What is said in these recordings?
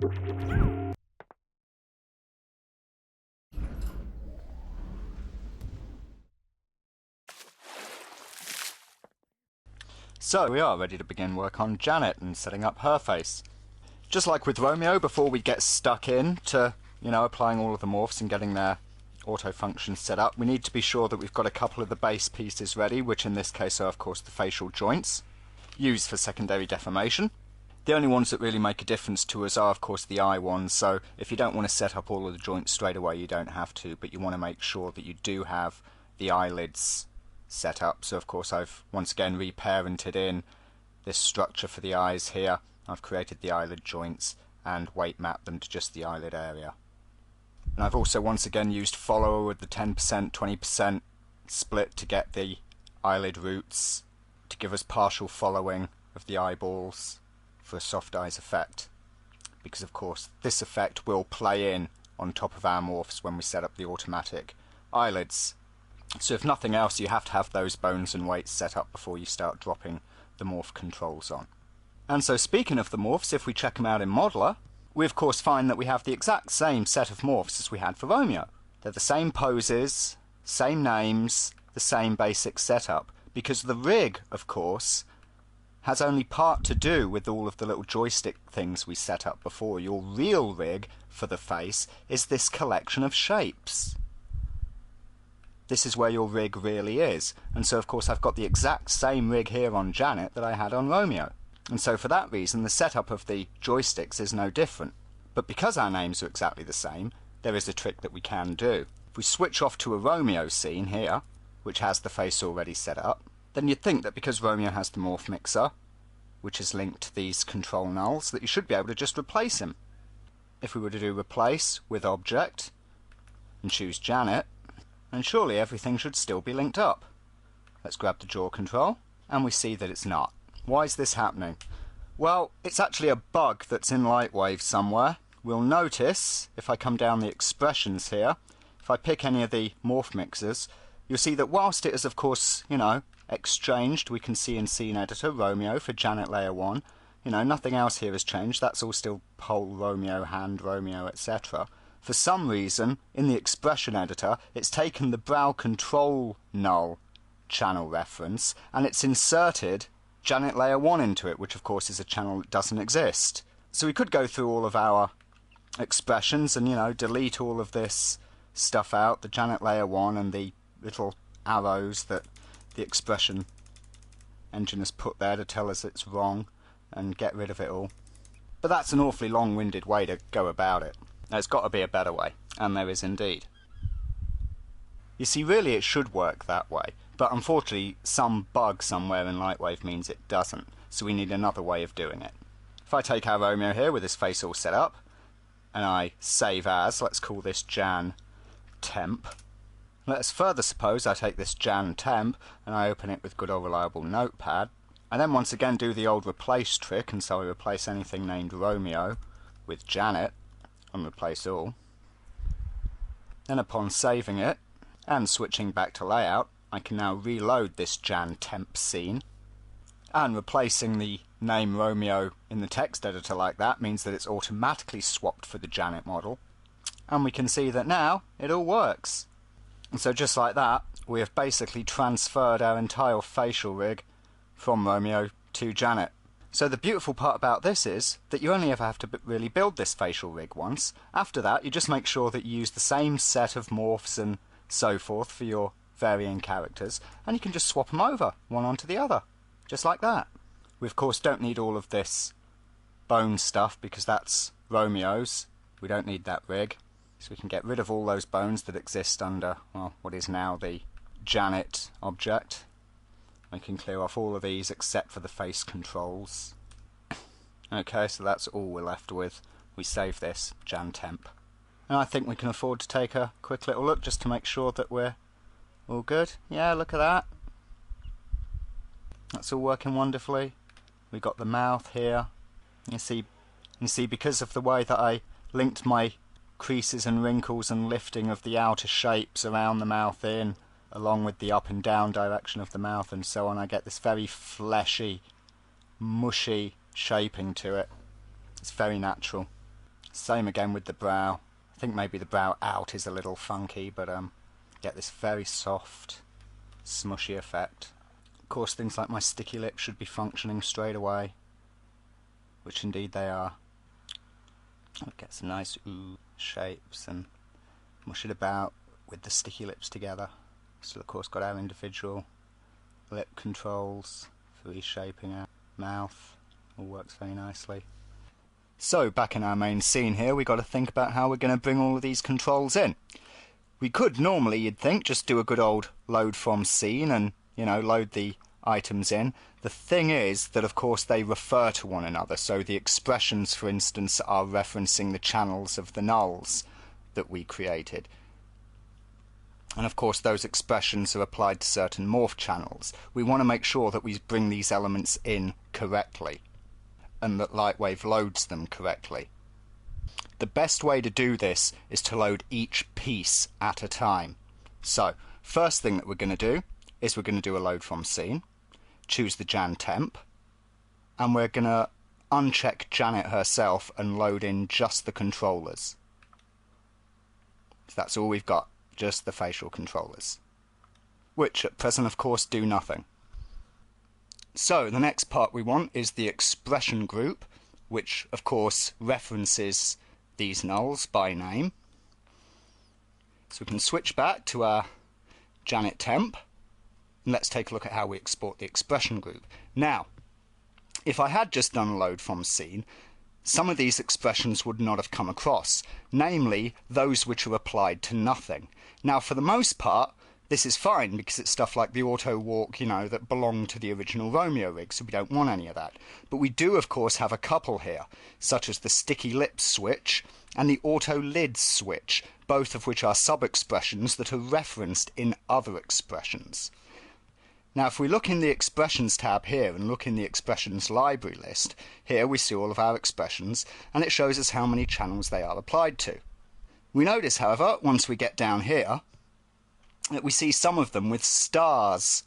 So we are ready to begin work on Janet and setting up her face. Just like with Romeo, before we get stuck in to, applying all of the morphs and getting their auto functions set up, we need to be sure that we've got a couple of the base pieces ready, which in this case are of course the facial joints, used for secondary deformation. The only ones that really make a difference to us are of course the eye ones, so if you don't want to set up all of the joints straight away you don't have to, but you want to make sure that you do have the eyelids set up. So of course I've once again reparented in this structure for the eyes here. I've created the eyelid joints and weight mapped them to just the eyelid area. And I've also once again used follower with the 10%, 20% split to get the eyelid roots to give us partial following of the eyeballs for a soft eyes effect. Because of course this effect will play in on top of our morphs when we set up the automatic eyelids. So if nothing else, you have to have those bones and weights set up before you start dropping the morph controls on. And so speaking of the morphs, if we check them out in Modeler, we of course find that we have the exact same set of morphs as we had for Romeo. They're the same poses, same names, the same basic setup, because the rig, of course, has only part to do with all of the little joystick things we set up before. Your real rig for the face is this collection of shapes. This is where your rig really is. And so of course I've got the exact same rig here on Janet that I had on Romeo. And so for that reason the setup of the joysticks is no different. But because our names are exactly the same, there is a trick that we can do. If we switch off to a Romeo scene here, which has the face already set up, then you'd think that because Romeo has the morph mixer, which is linked to these control nulls, that you should be able to just replace him. If we were to do replace with object and choose Janet, and surely everything should still be linked up. Let's grab the jaw control, and we see that it's not. Why is this happening? Well, it's actually a bug that's in Lightwave somewhere. We'll notice, if I come down the expressions here, if I pick any of the morph mixers, you'll see that whilst it is of course, exchanged, we can see in Scene Editor, Romeo for Janet Layer 1, nothing else here has changed, that's all still pole Romeo, hand Romeo, etc. For some reason, in the expression editor, it's taken the brow control null channel reference and it's inserted Janet Layer 1 into it, which of course is a channel that doesn't exist. So we could go through all of our expressions and, delete all of this stuff out, the Janet Layer 1 and the little arrows that the expression engine has put there to tell us it's wrong, and get rid of it all. But that's an awfully long-winded way to go about it. There's got to be a better way, and there is indeed. You see, really it should work that way, but unfortunately some bug somewhere in Lightwave means it doesn't, so we need another way of doing it. If I take our Romeo here with his face all set up, and I save as, let's call this Jan Temp. Let's further suppose I take this Jan Temp, and I open it with good old reliable Notepad, and then once again do the old replace trick, and so I replace anything named Romeo with Janet, and replace all. Then upon saving it and switching back to layout, I can now reload this Jan Temp scene, and replacing the name Romeo in the text editor like that means that it's automatically swapped for the Janet model, and we can see that now it all works. And so just like that, we have basically transferred our entire facial rig from Romeo to Janet. So the beautiful part about this is that you only ever have to really build this facial rig once. After that, you just make sure that you use the same set of morphs and so forth for your varying characters, and you can just swap them over, one onto the other, just like that. We of course don't need all of this bone stuff because that's Romeo's. We don't need that rig. So we can get rid of all those bones that exist under, well, what is now the Janet object. We can clear off all of these except for the face controls. Okay, so that's all we're left with. We save this, Jan Temp. And I think we can afford to take a quick little look just to make sure that we're all good. Yeah, look at that. That's all working wonderfully. We've got the mouth here. You see, because of the way that I linked my creases and wrinkles and lifting of the outer shapes around the mouth in, along with the up and down direction of the mouth and so on, I get this very fleshy, mushy shaping to it. It's very natural. Same again with the brow. I think maybe the brow out is a little funky, but get this very soft, smushy effect. Of course, things like my sticky lips should be functioning straight away, which indeed they are. I'll get some nice ooh shapes and mush it about with the sticky lips together. Still, of course, got our individual lip controls for reshaping our mouth. All works very nicely. So, back in our main scene here, we've got to think about how we're going to bring all of these controls in. We could normally, you'd think, just do a good old load from scene and, you know, load the items in. The thing is that, of course, they refer to one another. So the expressions, for instance, are referencing the channels of the nulls that we created. And of course those expressions are applied to certain morph channels. We want to make sure that we bring these elements in correctly and that Lightwave loads them correctly. The best way to do this is to load each piece at a time. So first thing that we're going to do is we're going to do a load from scene, choose the Jan temp, and we're going to uncheck Janet herself and load in just the controllers. So that's all we've got, just the facial controllers, which at present of course do nothing. So the next part we want is the expression group, which of course references these nulls by name. So we can switch back to our Janet temp and let's take a look at how we export the expression group. Now, if I had just done a load from scene, some of these expressions would not have come across, namely those which are applied to nothing. Now, for the most part, this is fine because it's stuff like the auto walk, you know, that belong to the original Romeo rig, so we don't want any of that. But we do, of course, have a couple here, such as the sticky lips switch and the auto lids switch, both of which are sub-expressions that are referenced in other expressions. Now, if we look in the expressions tab here and look in the expressions library list, here we see all of our expressions and it shows us how many channels they are applied to. We notice, however, once we get down here, that we see some of them with stars,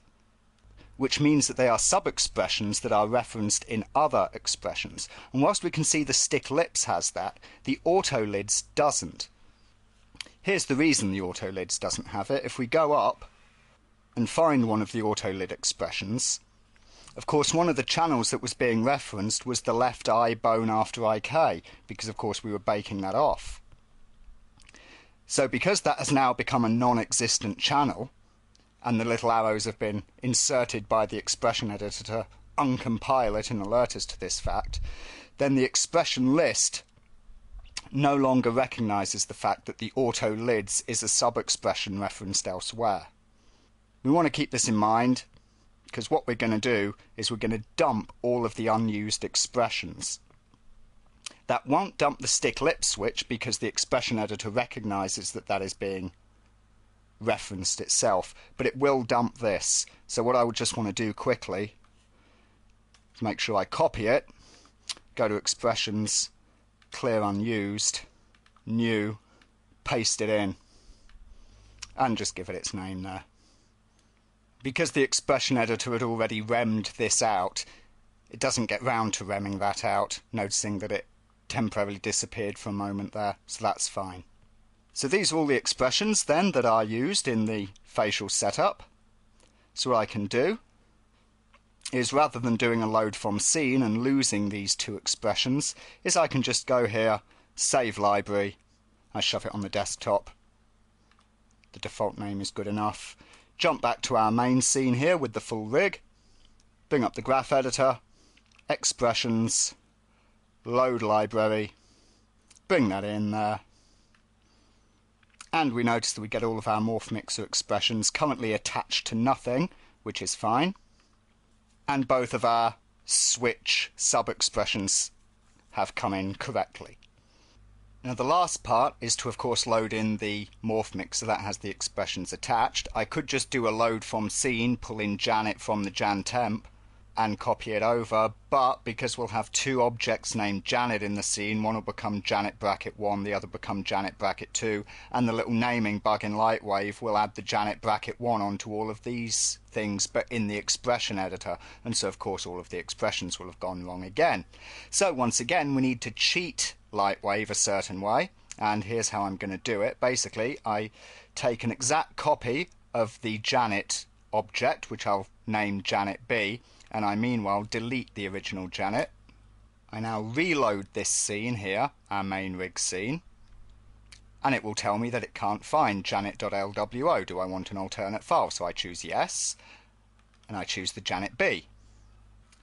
which means that they are sub-expressions that are referenced in other expressions. And whilst we can see the stick lips has that, the auto lids doesn't. Here's the reason the auto lids doesn't have it. If we go up and find one of the auto lid expressions, of course one of the channels that was being referenced was the left eye bone after IK, because of course we were baking that off. So because that has now become a non-existent channel, and the little arrows have been inserted by the expression editor to uncompile it and alert us to this fact, then the expression list no longer recognises the fact that the auto lids is a sub-expression referenced elsewhere. We want to keep this in mind, because what we're going to do is we're going to dump all of the unused expressions. That won't dump the stick lip switch because the expression editor recognises that that is being referenced itself, but it will dump this. So what I would just want to do quickly is make sure I copy it, go to expressions, clear unused, new, paste it in, and just give it its name there. Because the expression editor had already remmed this out, it doesn't get round to remming that out, noticing that it temporarily disappeared for a moment there, so that's fine. So these are all the expressions then that are used in the facial setup. So what I can do is, rather than doing a load from scene and losing these two expressions, is I can just go here, save library, I shove it on the desktop, the default name is good enough, jump back to our main scene here with the full rig, bring up the graph editor, expressions, load library, bring that in there, and we notice that we get all of our morph mixer expressions currently attached to nothing, which is fine, and both of our switch sub-expressions have come in correctly. Now the last part is to of course load in the morph mixer that has the expressions attached. I could just do a load from scene, pull in Janet from the Jan temp and copy it over, but because we'll have two objects named Janet in the scene, one will become Janet bracket 1, the other become Janet bracket 2, and the little naming bug in Lightwave will add the Janet bracket 1 onto all of these things, but in the expression editor, and so of course all of the expressions will have gone wrong again. So once again we need to cheat Lightwave a certain way, and here's how I'm going to do it. Basically, I take an exact copy of the Janet object, which I'll name Janet B, and I meanwhile delete the original Janet. I now reload this scene here, our main rig scene, and it will tell me that it can't find janet.lwo. Do I want an alternate file? So I choose yes, and I choose the Janet B.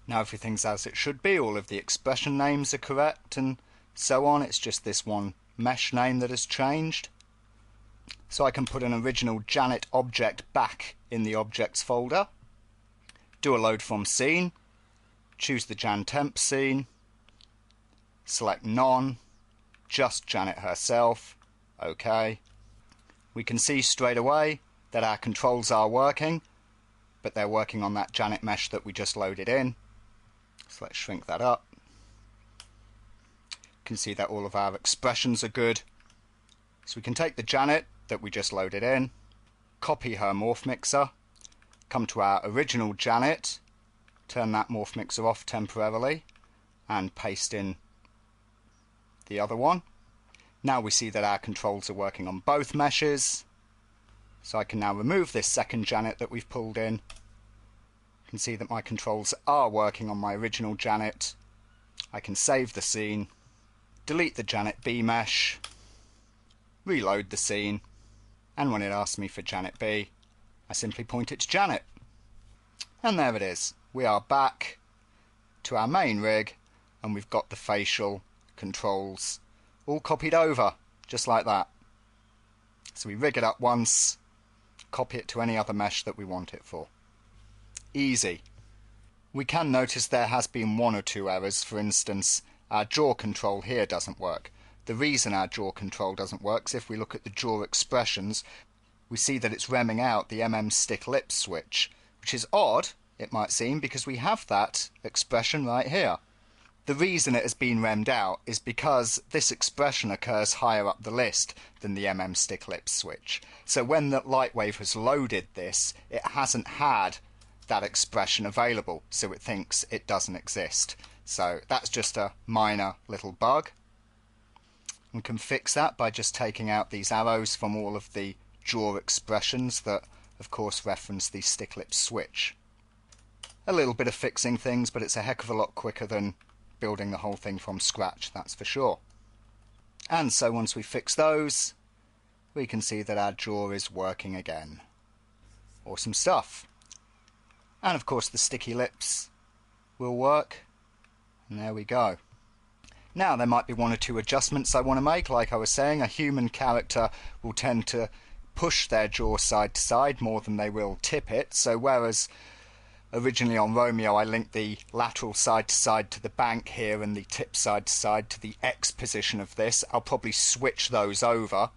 Now everything's as it should be, all of the expression names are correct and so on. It's just this one mesh name that has changed. So I can put an original Janet object back in the objects folder, do a load from scene, choose the Jan temp scene, select none, just Janet herself, OK. We can see straight away that our controls are working, but they're working on that Janet mesh that we just loaded in. So let's shrink that up. You can see that all of our expressions are good. So we can take the Janet that we just loaded in, copy her morph mixer, come to our original Janet, turn that morph mixer off temporarily, and paste in the other one. Now we see that our controls are working on both meshes. So I can now remove this second Janet that we've pulled in. You can see that my controls are working on my original Janet. I can save the scene, delete the Janet B mesh, reload the scene, and when it asks me for Janet B, I simply point it to Janet. And there it is. We are back to our main rig, and we've got the facial controls all copied over, just like that. So we rig it up once, copy it to any other mesh that we want it for. Easy. We can notice there has been one or two errors. For instance, our jaw control here doesn't work. The reason our jaw control doesn't work is if we look at the jaw expressions, we see that it's remming out the stick lip switch, which is odd, it might seem, because we have that expression right here. The reason it has been remmed out is because this expression occurs higher up the list than the stick lip switch. So when the Lightwave has loaded this, it hasn't had that expression available, so it thinks it doesn't exist. So that's just a minor little bug. We can fix that by just taking out these arrows from all of the jaw expressions that of course reference the stick lip switch. A little bit of fixing things, but it's a heck of a lot quicker than building the whole thing from scratch, that's for sure. And so once we fix those, we can see that our jaw is working again. Awesome stuff. And of course the sticky lips will work, and there we go. Now there might be one or two adjustments I want to make. Like I was saying, a human character will tend to push their jaw side to side more than they will tip it, so whereas originally on Romeo I linked the lateral side to side to the bank here and the tip side to side to the X position of this, I'll probably switch those over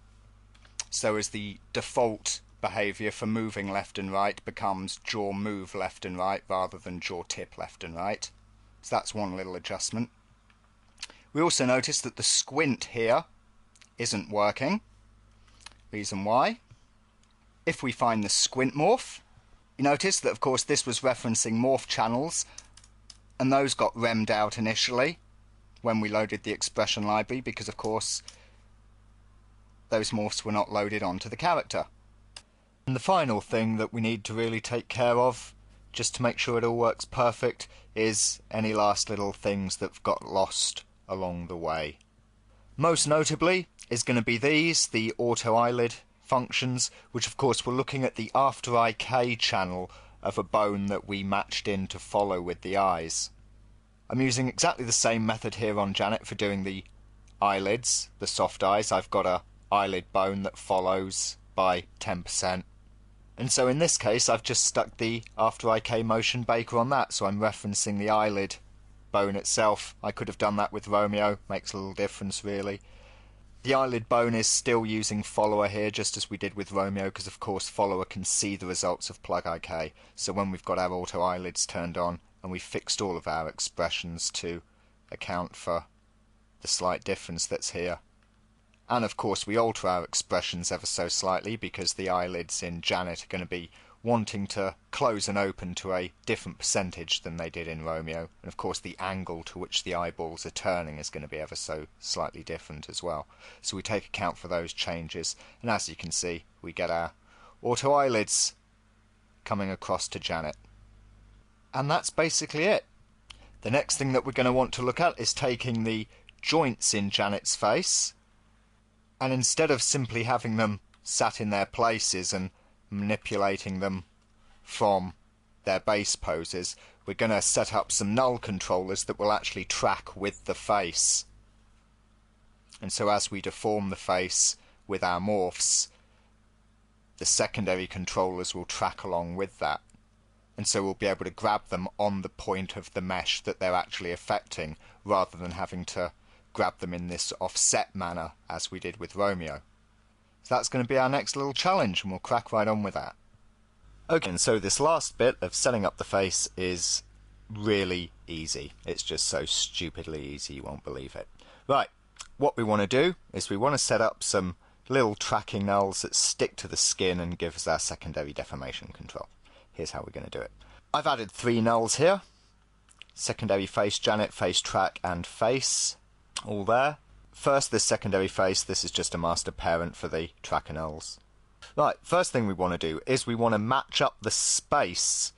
so as the default behaviour for moving left and right becomes jaw move left and right rather than jaw tip left and right. So that's one little adjustment. We also notice that the squint here isn't working. Reason why? If we find the squint morph, you notice that of course this was referencing morph channels, and those got remmed out initially when we loaded the expression library because of course those morphs were not loaded onto the character. And the final thing that we need to really take care of, just to make sure it all works perfect, is any last little things that got lost along the way. Most notably is going to be these, the auto eyelid functions, which of course we're looking at the after IK channel of a bone that we matched in to follow with the eyes. I'm using exactly the same method here on Janet for doing the eyelids, the soft eyes. I've got a eyelid bone that follows by 10%. And so in this case I've just stuck the after IK motion baker on that, so I'm referencing the eyelid bone itself. I could have done that with Romeo, makes a little difference really. The eyelid bone is still using follower here just as we did with Romeo, because of course follower can see the results of plug IK. So when we've got our auto eyelids turned on and we've fixed all of our expressions to account for the slight difference that's here. And of course we alter our expressions ever so slightly because the eyelids in Janet are going to be wanting to close and open to a different percentage than they did in Romeo, and of course the angle to which the eyeballs are turning is going to be ever so slightly different as well. So we take account for those changes, and as you can see, we get our auto eyelids coming across to Janet. And that's basically it. The next thing that we're going to want to look at is taking the joints in Janet's face, and instead of simply having them sat in their places and manipulating them from their base poses, we're going to set up some null controllers that will actually track with the face. And so as we deform the face with our morphs, the secondary controllers will track along with that. And so we'll be able to grab them on the point of the mesh that they're actually affecting, rather than having to grab them in this offset manner as we did with Romeo. So that's going to be our next little challenge, and we'll crack right on with that. Okay, and so this last bit of setting up the face is really easy. It's just so stupidly easy you won't believe it. Right, what we want to do is we want to set up some little tracking nulls that stick to the skin and give us our secondary deformation control. Here's how we're going to do it. I've added 3 nulls here. Secondary face Janet, face track, and face. All there. First, this secondary face, this is just a master parent for the tracker nulls. Right, first thing we want to do is we want to match up the space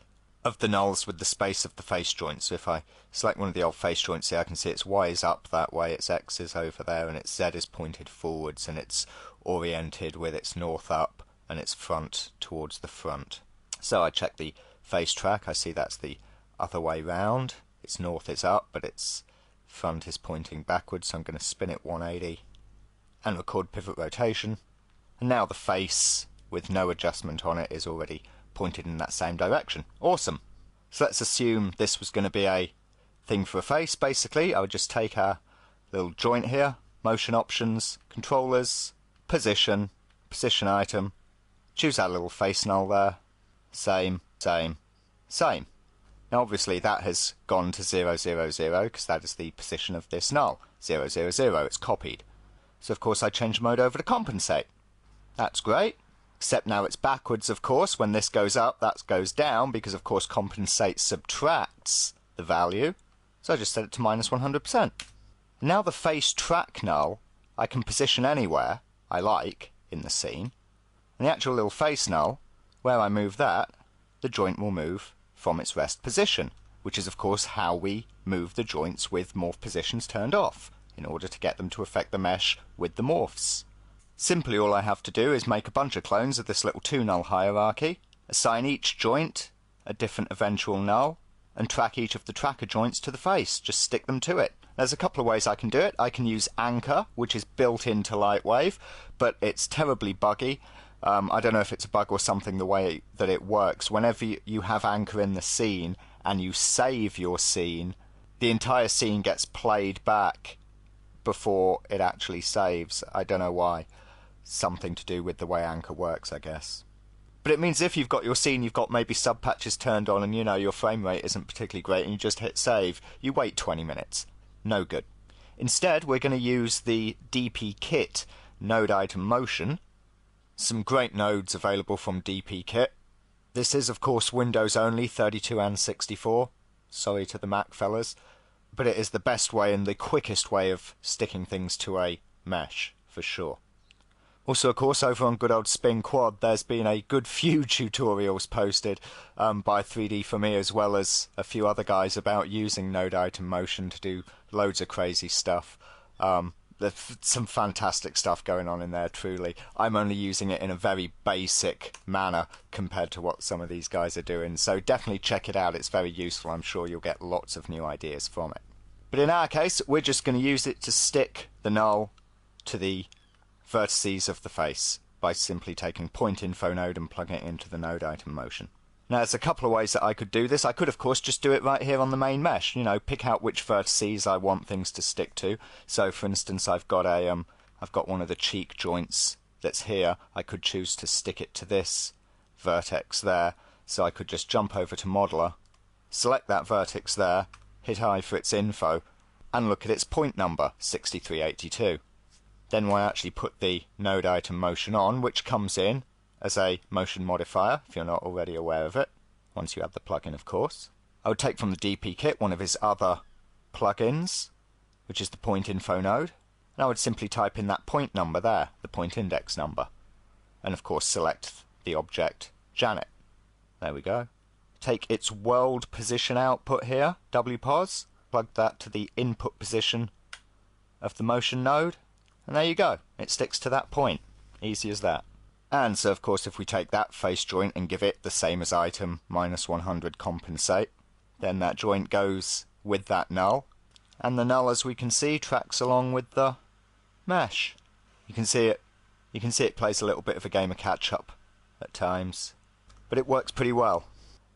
of the nulls with the space of the face joint. So if I select one of the old face joints here, I can see its Y is up that way, its X is over there, and its Z is pointed forwards, and it's oriented with its north up and its front towards the front. So I check the face track, I see that's the other way round. Its north is up, but its front is pointing backwards, so I'm going to spin it 180 and record pivot rotation. And now the face, with no adjustment on it, is already pointed in that same direction. Awesome. So let's assume this was going to be a thing for a face. Basically, I would just take our little joint here, motion options, controllers, position item, choose our little face null there, same. Now obviously that has gone to 0, 0, 0, because that is the position of this null. 0, 0, 0, it's copied. So of course I change mode over to compensate. That's great, except now it's backwards, of course. When this goes up, that goes down, because of course compensate subtracts the value. So I just set it to minus 100%. Now the face track null I can position anywhere I like in the scene. And the actual little face null, where I move that, the joint will move from its rest position, which is of course how we move the joints with morph positions turned off, in order to get them to affect the mesh with the morphs. Simply all I have to do is make a bunch of clones of this little 2 null hierarchy, assign each joint a different eventual null, and track each of the tracker joints to the face. Just stick them to it. There's a couple of ways I can do it. I can use anchor, which is built into Lightwave, but it's terribly buggy. I don't know if it's a bug or something, the way that it works. Whenever you have anchor in the scene and you save your scene, the entire scene gets played back before it actually saves. I don't know why. Something to do with the way anchor works, I guess. But it means if you've got your scene, you've got maybe sub patches turned on, and you know your frame rate isn't particularly great, and you just hit save, you wait 20 minutes. No good. Instead, we're going to use the DP Kit node item motion. Some great nodes available from DP Kit. This is of course Windows only, 32 and 64. Sorry to the Mac fellas. But it is the best way and the quickest way of sticking things to a mesh, for sure. Also, of course, over on good old Spin Quad, there's been a good few tutorials posted by 3D4Me, as well as a few other guys, about using node item motion to do loads of crazy stuff. There's some fantastic stuff going on in there, truly. I'm only using it in a very basic manner compared to what some of these guys are doing, so definitely check it out. It's very useful. I'm sure you'll get lots of new ideas from it. But in our case, we're just going to use it to stick the null to the vertices of the face by simply taking point info node and plugging it into the node item motion. Now there's a couple of ways that I could do this. I could of course just do it right here on the main mesh, you know, pick out which vertices I want things to stick to. So for instance, I've got one of the cheek joints that's here. I could choose to stick it to this vertex there. So I could just jump over to Modeler, select that vertex there, hit I for its info, and look at its point number, 6382. Then when I actually put the node item motion on, which comes in as a motion modifier, if you're not already aware of it, once you add the plugin, of course. I would take from the DP kit one of his other plugins, which is the point info node, and I would simply type in that point number there, the point index number, and of course select the object Janet. There we go. Take its world position output here, WPOS, plug that to the input position of the motion node, and there you go. It sticks to that point. Easy as that. And so of course if we take that face joint and give it the same as item -100 compensate, then that joint goes with that null, and the null, as we can see, tracks along with the mesh. You can see it plays a little bit of a game of catch up at times, but it works pretty well.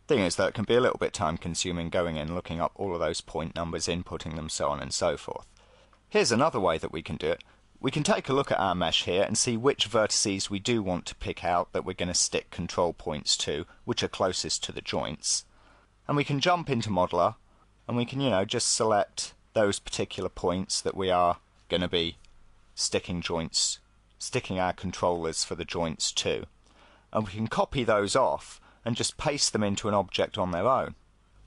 Thing is, though, it can be a little bit time consuming going in, looking up all of those point numbers, inputting them, so on and so forth. Here's another way that we can do it. We can take a look at our mesh here and see which vertices we do want to pick out that we're going to stick control points to, which are closest to the joints. And we can jump into Modeler, and we can, just select those particular points that we are going to be sticking our controllers for the joints to. And we can copy those off and just paste them into an object on their own.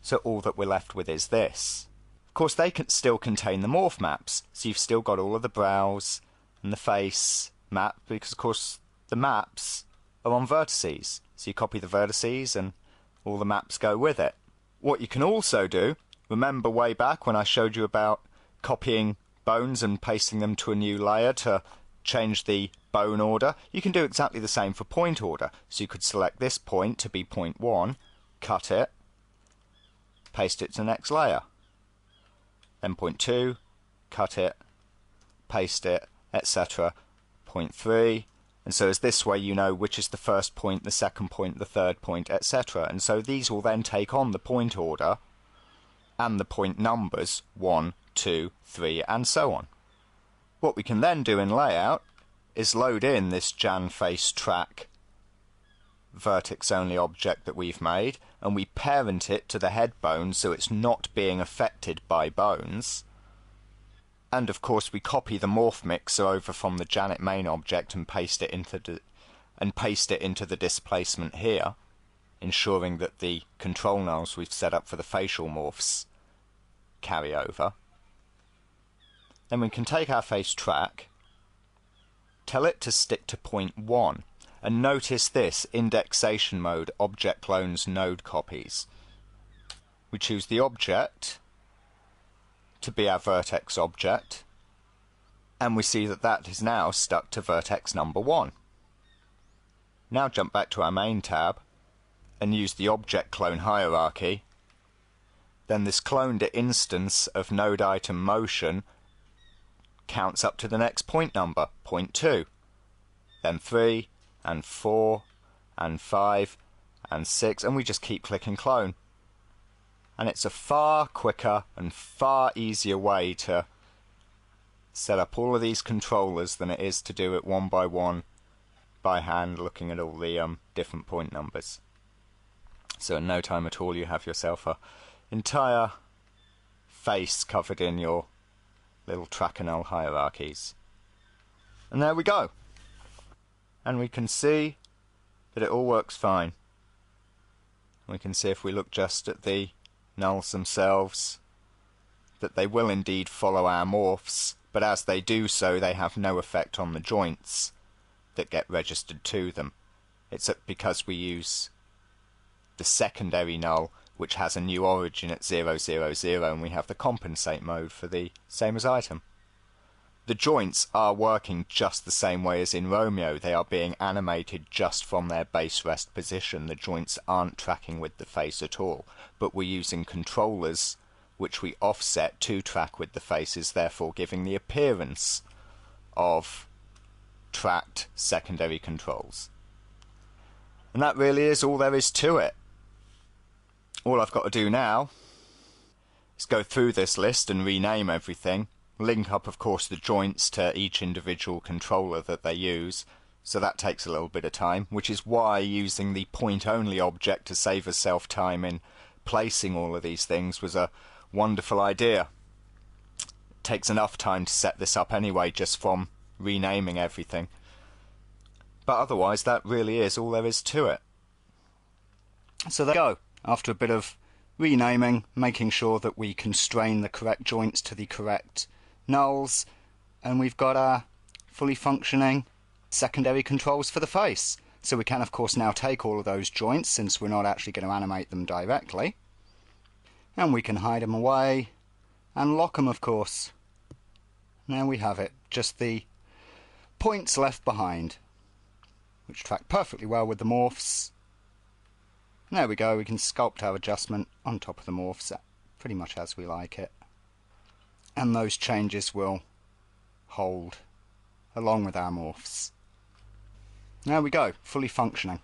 So all that we're left with is this. Of course, they can still contain the morph maps, so you've still got all of the brows and the face map, because of course the maps are on vertices. So you copy the vertices and all the maps go with it. What you can also do, remember way back when I showed you about copying bones and pasting them to a new layer to change the bone order, you can do exactly the same for point order. So you could select this point to be point 1, cut it, paste it to the next layer. Then point 2, cut it, paste it, etc. Point 3, and so as this way you know which is the first point, the second point, the third point, etc. And so these will then take on the point order and the point numbers 1, 2, 3, and so on. What we can then do in layout is load in this Jan face track vertex only object that we've made, and we parent it to the head bone so it's not being affected by bones. And of course we copy the morph mixer over from the Janet main object and paste it into the displacement here, ensuring that the control nulls we've set up for the facial morphs carry over. Then we can take our face track, tell it to stick to point 1, and notice this indexation mode, object clones node copies. We choose the object to be our vertex object, and we see that that is now stuck to vertex number 1. Now jump back to our main tab and use the object clone hierarchy. Then this cloned instance of node item motion counts up to the next point number, point 2, then 3 and 4 and 5 and 6, and we just keep clicking clone. And it's a far quicker and far easier way to set up all of these controllers than it is to do it one by one by hand, looking at all the different point numbers. So in no time at all you have yourself a entire face covered in your little tracker null hierarchies. And there we go. And we can see that it all works fine. We can see if we look just at the nulls themselves that they will indeed follow our morphs, but as they do so they have no effect on the joints that get registered to them. It's because we use the secondary null, which has a new origin at 0, 0, 0, and we have the compensate mode for the same as item. The joints are working just the same way as in Romeo. They are being animated just from their base rest position. The joints aren't tracking with the face at all, but we're using controllers which we offset to track with the faces, therefore giving the appearance of tracked secondary controls. And that really is all there is to it. All I've got to do now is go through this list and rename everything, link up of course the joints to each individual controller that they use, so that takes a little bit of time, which is why using the point only object to save herself time in placing all of these things was a wonderful idea. It takes enough time to set this up anyway, just from renaming everything. But otherwise, that really is all there is to it. So there you go. After a bit of renaming, making sure that we constrain the correct joints to the correct nulls, and we've got our fully functioning secondary controls for the face. So we can of course now take all of those joints, since we're not actually going to animate them directly, and we can hide them away and lock them of course. Now we have it, just the points left behind, which track perfectly well with the morphs. And there we go, we can sculpt our adjustment on top of the morphs pretty much as we like it. And those changes will hold along with our morphs. There we go, fully functioning.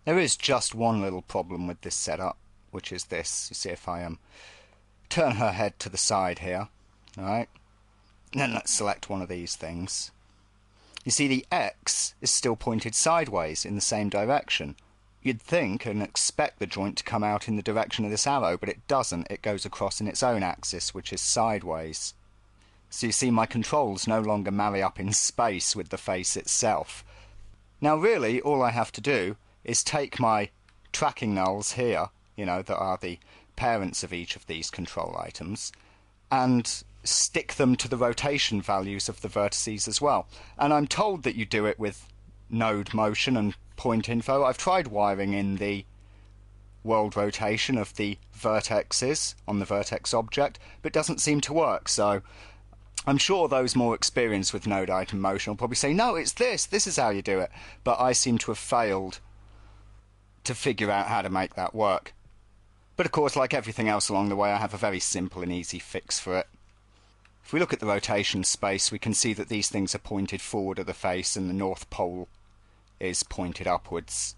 There is just one little problem with this setup, which is this. You see, if I turn her head to the side here, alright, then let's select one of these things. You see the X is still pointed sideways in the same direction. You'd think and expect the joint to come out in the direction of this arrow, but it doesn't. It goes across in its own axis, which is sideways. So you see my controls no longer marry up in space with the face itself. Now really, all I have to do is take my tracking nulls here, you know, that are the parents of each of these control items, and stick them to the rotation values of the vertices as well. And I'm told that you do it with node motion and point info. I've tried wiring in the world rotation of the vertexes on the vertex object, but it doesn't seem to work. So I'm sure those more experienced with node item motion will probably say, no, it's this is how you do it. But I seem to have failed to figure out how to make that work. But of course, like everything else along the way, I have a very simple and easy fix for it. If we look at the rotation space, we can see that these things are pointed forward of the face and the North Pole is pointed upwards.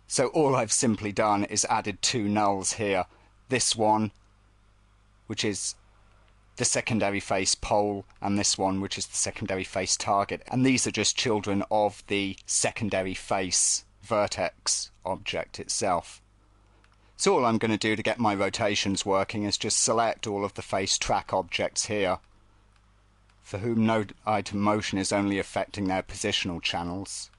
So all I've simply done is added two nulls here. This one, which is the secondary face pole, and this one, which is the secondary face target. And these are just children of the secondary face vertex object itself. So all I'm going to do to get my rotations working is just select all of the face track objects here, for whom node item motion is only affecting their positional channels.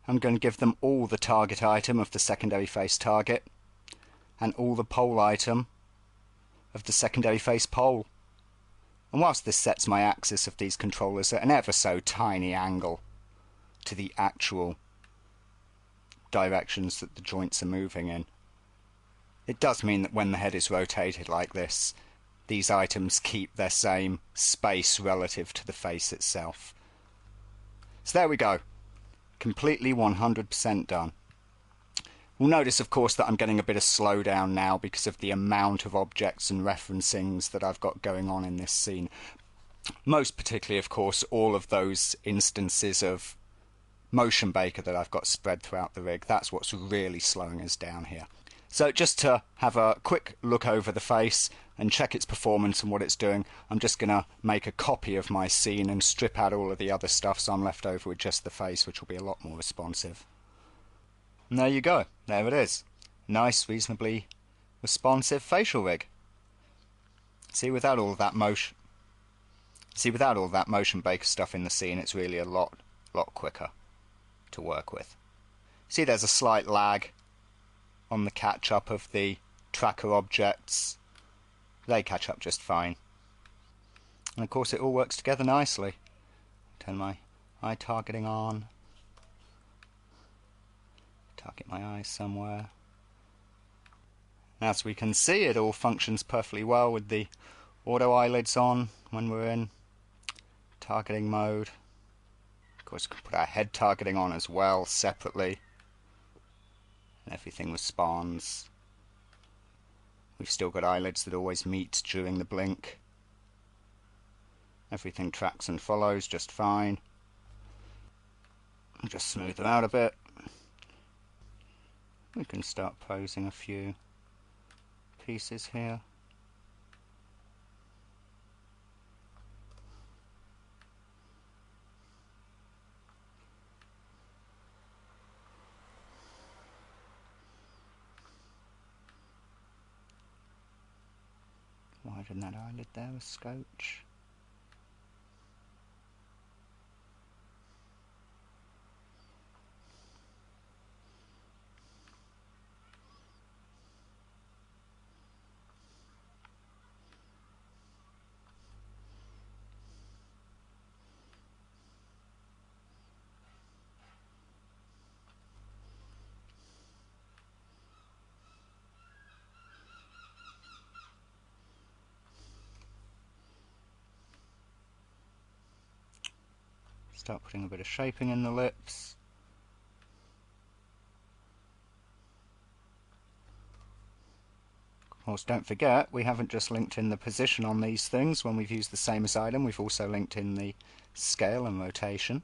I'm going to give them all the target item of the secondary face target, and all the pole item of the secondary face pole. And whilst this sets my axis of these controllers at an ever so tiny angle to the actual directions that the joints are moving in, it does mean that when the head is rotated like this, these items keep their same space relative to the face itself. So there we go. Completely 100% done. We'll notice, of course, that I'm getting a bit of slowdown now because of the amount of objects and referencings that I've got going on in this scene. Most particularly, of course, all of those instances of motion baker that I've got spread throughout the rig. That's what's really slowing us down here. So just to have a quick look over the face and check its performance and what it's doing, I'm just going to make a copy of my scene and strip out all of the other stuff, so I'm left over with just the face, which will be a lot more responsive. And there you go. There it is. Nice, reasonably responsive facial rig. See, without all that motion baker stuff in the scene, it's really a lot quicker to work with. See, there's a slight lag on the catch-up of the tracker objects. They catch up just fine. And of course it all works together nicely. Turn my eye targeting on. Target my eyes somewhere. As we can see, it all functions perfectly well with the auto eyelids on when we're in targeting mode. Of course we can put our head targeting on as well separately. And everything responds. We've still got eyelids that always meet during the blink. Everything tracks and follows just fine. I'll just smooth them out a bit. We can start posing a few pieces here. Widen that eyelid there a scotch. Start putting a bit of shaping in the lips. Of course, don't forget, we haven't just linked in the position on these things when we've used the same as item, we've also linked in the scale and rotation.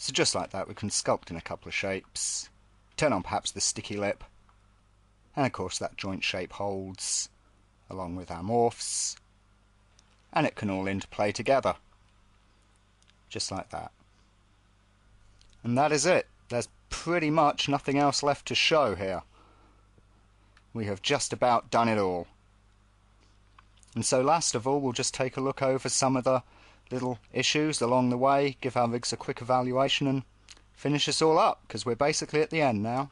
So just like that, we can sculpt in a couple of shapes, turn on perhaps the sticky lip, and of course that joint shape holds along with our morphs, and it can all interplay together, just like that. And that is it. There's pretty much nothing else left to show here. We have just about done it all. And so last of all, we'll just take a look over some of the little issues along the way, give our rigs a quick evaluation and finish us all up, because we're basically at the end now.